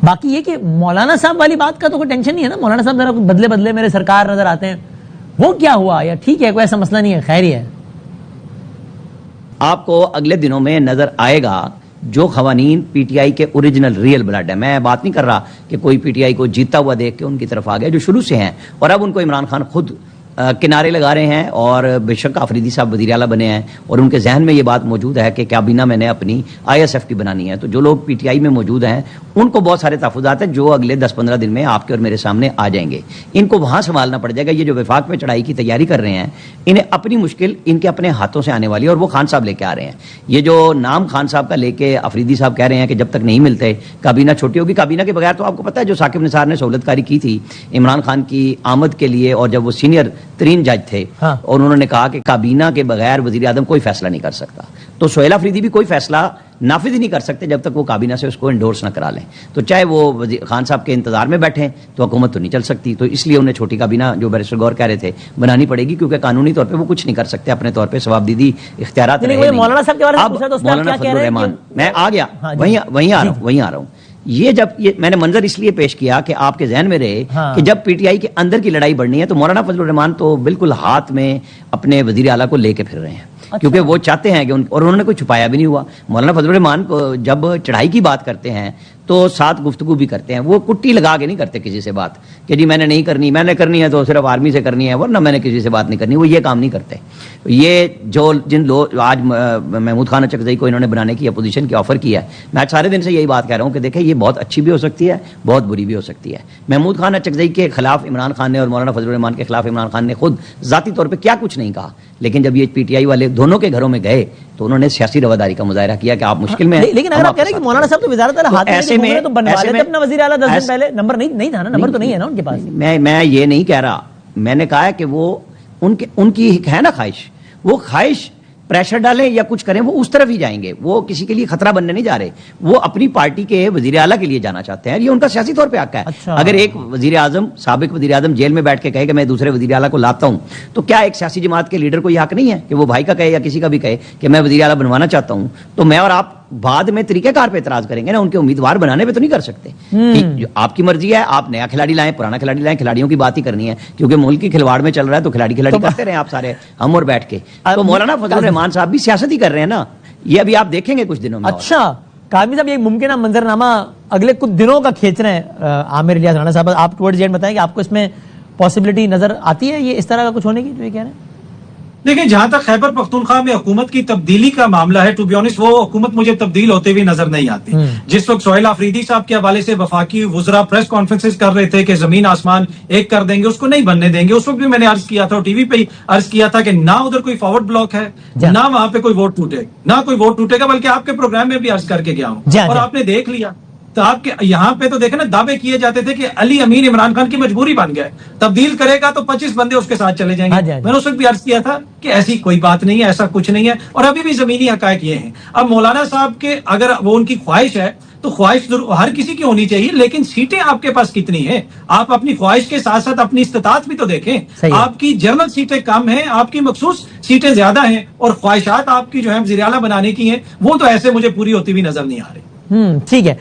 باقی یہ کہ مولانا صاحب والی بات کا تو کوئی ٹینشن نہیں ہے نا, مولانا صاحب ذرا بدلے بدلے میرے سرکار نظر آتے ہیں, وہ کیا ہوا یا ٹھیک ہے, کوئی ایسا مسئلہ نہیں ہے, خیر ہی ہے. آپ کو اگلے دنوں میں نظر آئے گا جو خوانین پی ٹی آئی کے اوریجنل ریئل بلڈ ہے. میں بات نہیں کر رہا کہ کوئی پی ٹی آئی کو جیتا ہوا دیکھ کے ان کی طرف آ گیا, جو شروع سے ہیں اور اب ان کو عمران خان خود کنارے لگا رہے ہیں, اور بے شک آفریدی صاحب وزیر اعلیٰ بنے ہیں اور ان کے ذہن میں یہ بات موجود ہے کہ کابینہ میں نے اپنی آئی ایس ایف کی بنانی ہے. تو جو لوگ پی ٹی آئی میں موجود ہیں ان کو بہت سارے تحفظات ہیں جو اگلے 10-15 دن میں آپ کے اور میرے سامنے آ جائیں گے. ان کو وہاں سنبھالنا پڑ جائے گا. یہ جو وفاق میں چڑھائی کی تیاری کر رہے ہیں انہیں اپنی مشکل ان کے اپنے ہاتھوں سے آنے والی ہے, اور وہ خان صاحب لے کے آ رہے ہیں. یہ جو نام خان صاحب کا لے کے آفریدی صاحب کہہ رہے ہیں کہ جب تک نہیں ملتے کابینہ چھوٹی ہوگی. کابینہ کے بغیر تو آپ کو پتہ ہے جو ثاقب نثار نے سہولت کاری کی تھی عمران خان کی آمد کے لیے, اور جب وہ سینئر ترین جج تھے اور انہوں نے کہا کہ کابینہ کے بغیر وزیر اعظم کوئی فیصلہ نہیں کر سکتا, تو سہیل آفریدی بھی کوئی فیصلہ نافذ ہی نہیں کر سکتے جب تک وہ کابینہ سے اس کو انڈورس نہ کرا لیں. تو چاہے وہ خان صاحب کے انتظار میں بیٹھیں تو حکومت تو نہیں چل سکتی. تو اس لیے انہیں چھوٹی کابینہ جو بیرسٹر غور کہہ رہے تھے بنانی پڑے گی, کیونکہ قانونی طور پہ وہ کچھ نہیں کر سکتے, اپنے طور پہ ثوابدیدی اختیارات رہے نہیں. مولانا صاحب کے بارے میں پوچھا تو اس میں مولانا فضل الرحمان, میں آ گیا وہیں آ رہا ہوں. یہ جب میں نے منظر اس لیے پیش کیا کہ آپ کے ذہن میں رہے کہ جب پی ٹی آئی کے اندر کی لڑائی بڑھنی ہے تو مولانا فضل الرحمان تو بالکل ہاتھ میں اپنے وزیر اعلیٰ کو لے کے پھر رہے ہیں, کیونکہ وہ چاہتے ہیں کہ اور انہوں نے کوئی چھپایا بھی نہیں ہوا. مولانا فضل الرحمان جب چڑھائی کی بات کرتے ہیں تو ساتھ گفتگو بھی کرتے ہیں, وہ کٹی لگا کے نہیں کرتے کسی سے بات کہ جی میں نے نہیں کرنی, میں نے کرنی ہے تو صرف آرمی سے کرنی ہے ورنہ میں نے کسی سے بات نہیں کرنی. وہ یہ کام نہیں کرتے. یہ جو جن لوگ آج محمود خان اچکزئی کو انہوں نے بنانے کی اپوزیشن کی آفر کی ہے, میں آج سارے دن سے یہی بات کہہ رہا ہوں کہ دیکھیں یہ بہت اچھی بھی ہو سکتی ہے, بہت بری بھی ہو سکتی ہے. محمود خان اچکزئی کے خلاف عمران خان نے اور مولانا فضل الرحمان کے خلاف عمران خان نے خود ذاتی طور پہ کیا کچھ نہیں کہا, لیکن جب یہ پی ٹی آئی والے دونوں کے گھروں میں گئے تو انہوں نے سیاسی رواداری کا مظاہرہ کیا کہ آپ مشکل میں ہیں. لیکن اگر آپ کہہ رہے ہیں کہ مولانا صاحب تو وزارت اعلیٰ ہاتھ میں تو بنوا لیتے اپنا وزیر اعلیٰ 10 دن پہلے, نمبر نہیں تھا نا, نمبر تو نہیں ہے نا ان کے پاس. میں یہ نہیں کہہ رہا, میں نے کہا کہ وہ ان کی ہے نا خواہش, وہ خواہش پریشر ڈالیں یا کچھ کریں وہ اس طرف ہی جائیں گے. وہ کسی کے لیے خطرہ بننے نہیں جا رہے, وہ اپنی پارٹی کے وزیر اعلیٰ کے لیے جانا چاہتے ہیں. یہ ان کا سیاسی طور پہ حق ہے. اگر ایک وزیر اعظم سابق وزیر اعظم جیل میں بیٹھ کے کہے کہ میں دوسرے وزیر اعلیٰ کو لاتا ہوں, تو کیا ایک سیاسی جماعت کے لیڈر کو یہ حق نہیں ہے کہ وہ بھائی کا کہے یا کسی کا بھی کہے کہ میں وزیر اعلیٰ بنوانا چاہتا ہوں؟ تو میں اور آپ بعد میں طریقہ کار پہ اعتراض کریں گے نا, ان کے امیدوار بنانے پہ تو نہیں کر سکتے. آپ کی مرضی ہے, آپ نیا کھلاڑی لائیں پرانا کھلاڑی لائیں, کھلاڑیوں کی بات ہی کرنی ہے کیونکہ ملک کی کھلواڑ میں چل رہا ہے تو کھلاڑی کرتے رہیں آپ سارے ہم اور بیٹھ کے. تو مولانا فضل الرحمان صاحب بھی سیاست ہی کر رہے ہیں نا, یہ ابھی آپ دیکھیں گے کچھ دنوں میں. اچھا کاظمی صاحب, یہ ممکنہ منظرنامہ اگلے کچھ دنوں کا کھینچ رہے ہیں عامر الیاس رانا صاحب, آپ ٹورڈز اینڈ بتائیں کہ آپ کو اس میں پاسبلٹی نظر آتی ہے یہ اس طرح کا کچھ ہونے کی جو یہ کہہ رہے ہیں؟ دیکھیں جہاں تک خیبر پختونخوا میں حکومت کی تبدیلی کا معاملہ ہے, ٹو بی آنسٹ وہ حکومت مجھے تبدیل ہوتے ہوئے نظر نہیں آتی. جس وقت سہیل آفریدی صاحب کے حوالے سے وفاقی وزراء پریس کانفرنسز کر رہے تھے کہ زمین آسمان ایک کر دیں گے, اس کو نہیں بننے دیں گے, اس وقت بھی میں نے عرض کیا تھا اور ٹی وی پہ عرض کیا تھا کہ نہ ادھر کوئی فارورڈ بلاک ہے, نہ وہاں پہ کوئی ووٹ ٹوٹے گا, بلکہ آپ کے پروگرام میں بھی عرض کر کے گیا ہوں اور آپ نے دیکھ لیا. تو آپ کے یہاں پہ تو دیکھیں نا دعوے کیے جاتے تھے کہ علی امین عمران خان کی مجبوری بن گیا, تبدیل کرے گا تو 25 بندے اس کے ساتھ چلے جائیں گے. میں نے اس وقت بھی عرض کیا تھا کہ ایسی کوئی بات نہیں ہے, ایسا کچھ نہیں ہے, اور ابھی بھی زمینی حقائق یہ ہیں. اب مولانا صاحب کے اگر وہ ان کی خواہش ہے تو خواہش ہر کسی کی ہونی چاہیے, لیکن سیٹیں آپ کے پاس کتنی ہیں؟ آپ اپنی خواہش کے ساتھ ساتھ اپنی استطاعت بھی تو دیکھیں. آپ کی جنرل سیٹیں کم ہیں, آپ کی مخصوص سیٹیں زیادہ ہیں, اور خواہشات آپ کی جو ہے وزیر اعلیٰ بنانے کی ہیں وہ تو ایسے مجھے پوری ہوتی ہوئی نظر نہیں آ رہی. ٹھیک ہے.